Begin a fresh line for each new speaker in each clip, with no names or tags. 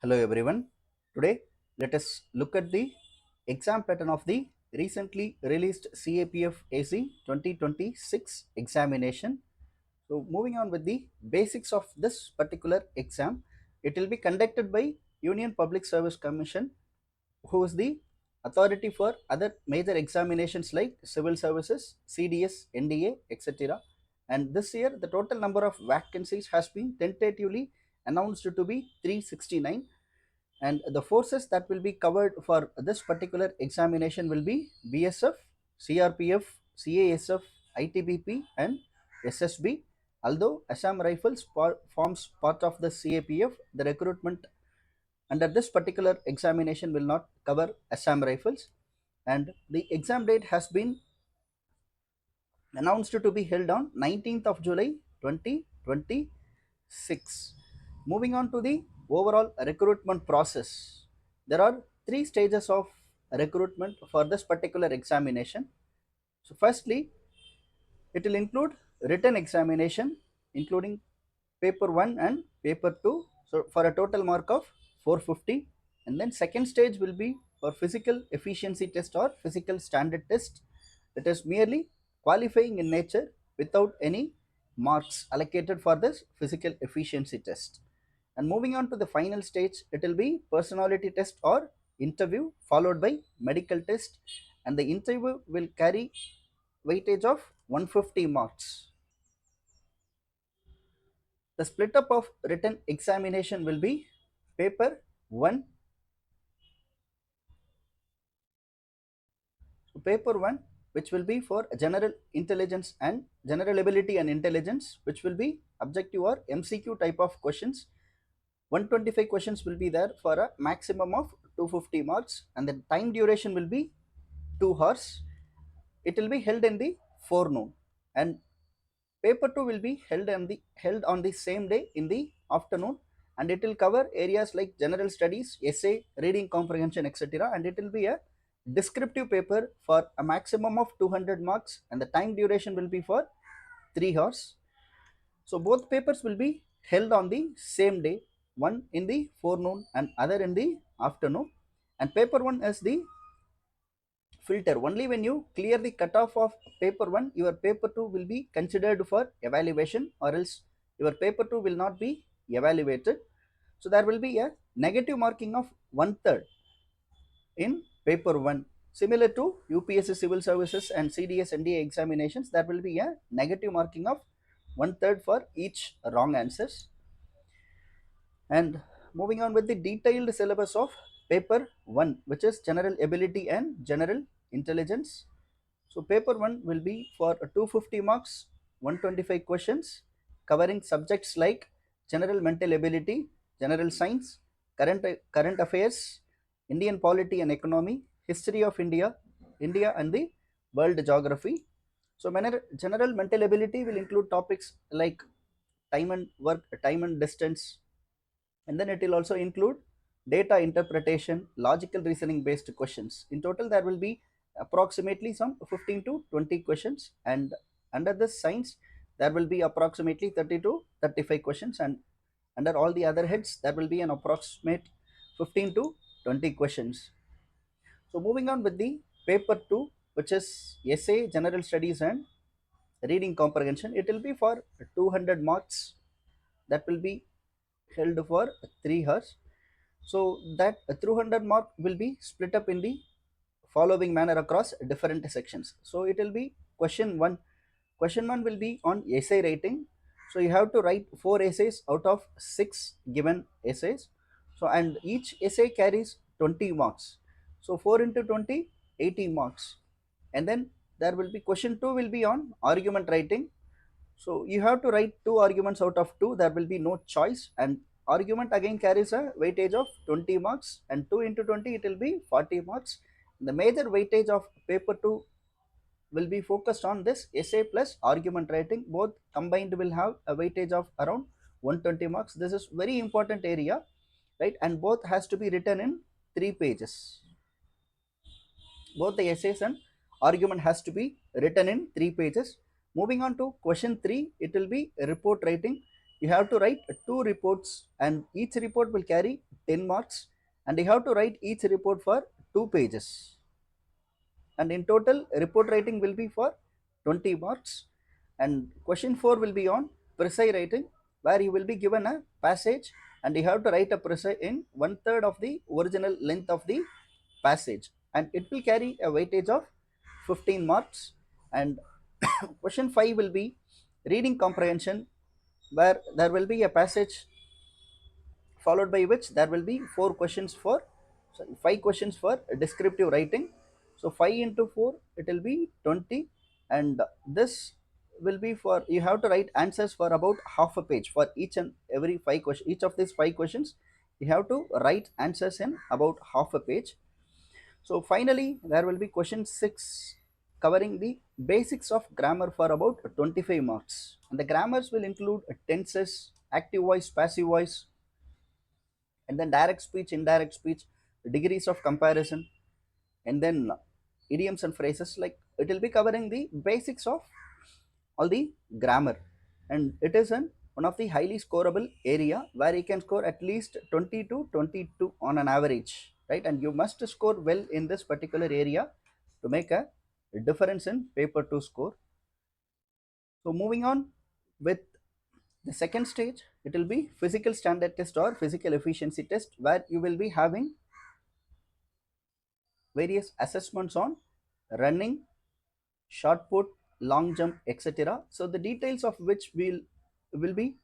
Hello everyone. Today let us look at the exam pattern of the recently released CAPF AC 2026 examination. So moving on with the basics of this particular exam, it will be conducted by Union Public Service Commission, who is the authority for other major examinations like civil services, CDS, NDA, etc. And this year the total number of vacancies has been tentatively announced to be 369, and the forces that will be covered for this particular examination will be BSF, CRPF, CASF, ITBP and SSB. Although Assam Rifles forms part of the CAPF, the recruitment under this particular examination will not cover Assam Rifles, and the exam date has been announced to be held on 19th of July 2026. Moving on to the overall recruitment process, there are three stages of recruitment for this particular examination. So, firstly, it will include written examination, including paper 1 and paper 2, so for a total mark of 450. And then second stage will be for physical efficiency test or physical standard test. It is merely qualifying in nature without any marks allocated for this physical efficiency test. And moving on to the final stage, it will be personality test or interview followed by medical test, and the interview will carry weightage of 150 marks. The split up of written examination will be paper 1. So paper 1, which will be for general intelligence and general ability and intelligence, which will be objective or MCQ type of questions. 125 questions will be there for a maximum of 250 marks, and the time duration will be 2 hours. It will be held in the forenoon, and paper 2 will be held on the same day in the afternoon, and it will cover areas like general studies, essay, reading comprehension, etc. And it will be a descriptive paper for a maximum of 200 marks, and the time duration will be for 3 hours. So both papers will be held on the same day, one in the forenoon and other in the afternoon. And paper 1 is the filter. Only when you clear the cutoff of paper 1, your paper 2 will be considered for evaluation, or else your paper 2 will not be evaluated. So there will be a negative marking of 1/3 in paper 1. Similar to UPSC civil services and CDS NDA examinations, there will be a negative marking of 1/3 for each wrong answers. And moving on with the detailed syllabus of paper 1, which is general ability and general intelligence. So paper 1 will be for 250 marks, 125 questions, covering subjects like general mental ability, general science, current affairs, Indian polity and economy, history of India, India and the world geography. So general mental ability will include topics like time and work, time and distance, and then it will also include data interpretation, logical reasoning based questions. In total there will be approximately some 15 to 20 questions, and under this science there will be approximately 30 to 35 questions, and under all the other heads there will be an approximate 15 to 20 questions. So moving on with the paper 2, which is essay, general studies and reading comprehension, it will be for 200 marks, that will be held for 3 hours. So that 200 mark will be split up in the following manner across different sections. So it will be question 1. Question 1 will be on essay writing. So you have to write 4 essays out of 6 given essays. So and each essay carries 20 marks. So 4 into 20, 80 marks. And then there will be question 2 will be on argument writing. So you have to write 2 arguments out of 2. There will be no choice, and argument again carries a weightage of 20 marks, and 2 into 20 it will be 40 marks. The major weightage of paper 2 will be focused on this essay plus argument writing. Both combined will have a weightage of around 120 marks. This is very important area, right? And both has to be written in 3 pages. Both the essays and argument has to be written in 3 pages. Moving on to question 3, it will be report writing. You have to write 2 reports, and each report will carry 10 marks, and you have to write each report for 2 pages, and in total report writing will be for 20 marks. And question 4 will be on precise writing, where you will be given a passage and you have to write a precise in one third of the original length of the passage, and it will carry a weightage of 15 marks. And question 5 will be reading comprehension, where there will be a passage followed by which there will be 5 questions for descriptive writing. So 5 into 4 it will be 20, and this will be for you have to write answers for about half a page for each and every 5 questions. Each of these 5 questions you have to write answers in about half a page. So finally there will be question 6 covering the basics of grammar for about 25 marks, and the grammars will include tenses, active voice, passive voice, and then direct speech, indirect speech, degrees of comparison, and then idioms and phrases. Like it will be covering the basics of all the grammar, and it is an one of the highly scoreable area where you can score at least 20 to 22 on an average, right? And you must score well in this particular area to make a difference in paper 2 score. So moving on with the second stage, it will be physical standard test or physical efficiency test, where you will be having various assessments on running, shot put, long jump, etc. So the details of which will be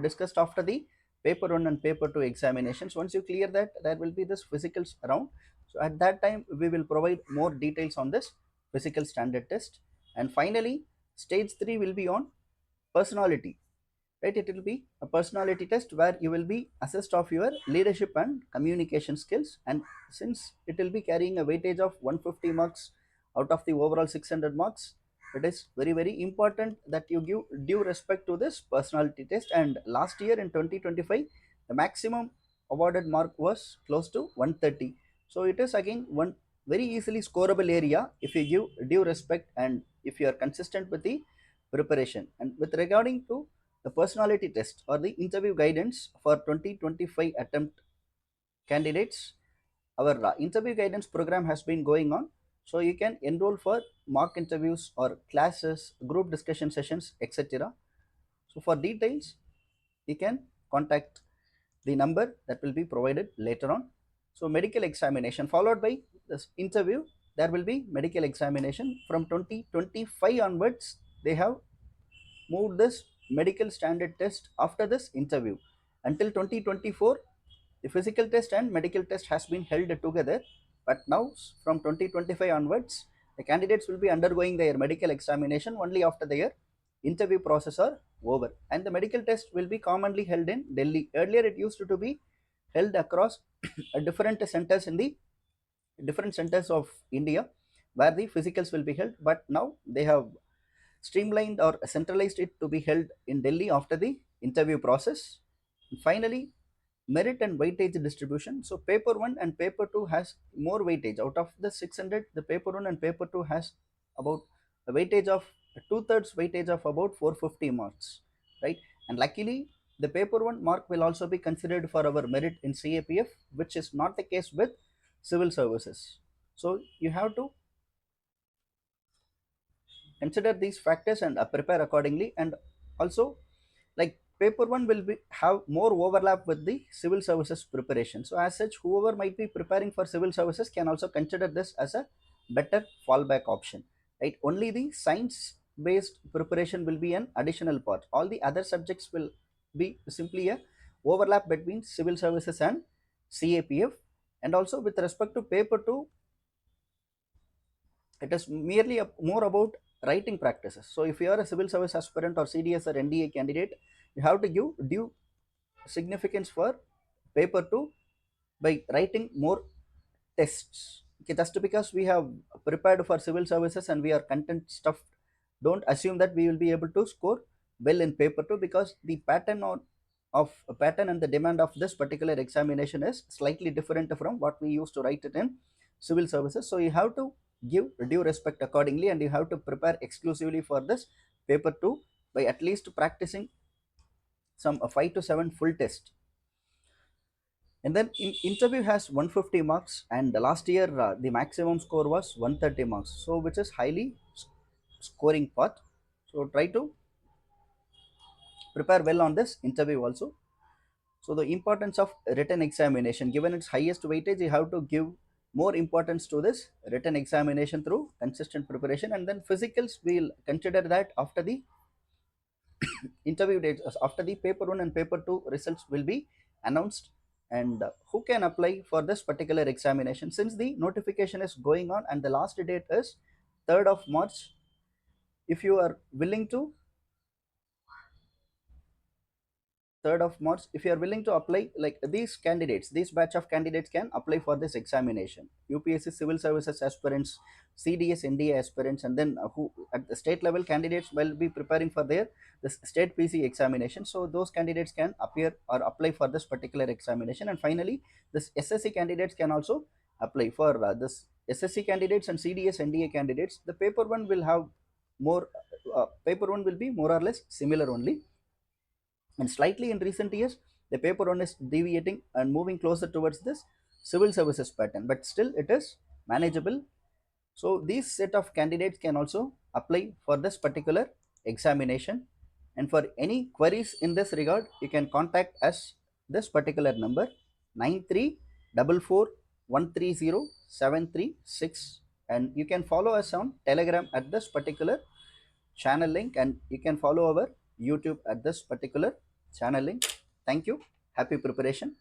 discussed after the paper 1 and paper 2 examinations. Once you clear that, there will be this physicals around. So at that time, we will provide more details on this physical standard test. And finally, stage 3 will be on personality, right? It will be a personality test where you will be assessed of your leadership and communication skills, and since it will be carrying a weightage of 150 marks out of the overall 600 marks, it is very very important that you give due respect to this personality test. And last year in 2025 the maximum awarded mark was close to 130, so it is again one very easily scoreable area if you give due respect and if you are consistent with the preparation. And with regarding to the personality test or the interview guidance for 2025 attempt candidates, our interview guidance program has been going on. So you can enroll for mock interviews or classes, group discussion sessions, etc. So for details, you can contact the number that will be provided later on. So medical examination followed by this interview, there will be medical examination from 2025 onwards. They have moved this medical standard test after this interview. Until 2024 the physical test and medical test has been held together, but now from 2025 onwards the candidates will be undergoing their medical examination only after their interview process are over, and the medical test will be commonly held in Delhi. Earlier it used to be held across different centers in the different centers of India where the physicals will be held, but now they have streamlined or centralized it to be held in Delhi after the interview process. And finally, merit and weightage distribution. So paper 1 and paper 2 has more weightage. Out of the 600, the paper 1 and paper 2 has about a weightage of two-thirds weightage of about 450 marks, right? And luckily, the paper 1 mark will also be considered for our merit in CAPF, which is not the case with civil services. So you have to consider these factors and prepare accordingly. And also, like paper 1 will be have more overlap with the civil services preparation, so as such whoever might be preparing for civil services can also consider this as a better fallback option, right? Only the science based preparation will be an additional part. All the other subjects will be simply a overlap between civil services and CAPF. And also with respect to paper 2, it is merely more about writing practices. So if you are a civil service aspirant or CDS or NDA candidate, you have to give due significance for paper 2 by writing more tests. Okay, just because we have prepared for civil services and we are content stuffed, don't assume that we will be able to score well in paper 2, because the pattern of a pattern and the demand of this particular examination is slightly different from what we used to write it in civil services. So you have to give due respect accordingly, and you have to prepare exclusively for this paper 2 by at least practicing some 5 to 7 full test. And then interview has 150 marks, and the last year the maximum score was 130 marks, so which is highly scoring part. So try to prepare well on this interview also. So the importance of written examination, given its highest weightage, you have to give more importance to this written examination through consistent preparation. And then physicals, we'll consider that after the interview dates, after the paper 1 and paper 2 results will be announced. And who can apply for this particular examination, since the notification is going on and the last date is 3rd of March. If you are willing to 3rd of March, if you are willing to apply, like these candidates, this batch of candidates can apply for this examination. UPSC Civil Services aspirants, CDS NDA aspirants, and then who at the state level candidates will be preparing for their this state PC examination. So those candidates can appear or apply for this particular examination. And finally, this SSC candidates can also apply for this SSC candidates and CDS NDA candidates. The paper one will have more, paper one will be more or less similar only, and slightly in recent years the paper one is deviating and moving closer towards this civil services pattern, but still it is manageable. So these set of candidates can also apply for this particular examination. And for any queries in this regard, you can contact us this particular number 9344130736, and you can follow us on Telegram at this particular channel link, and you can follow our YouTube at this particular channel link. Thank you. Happy preparation.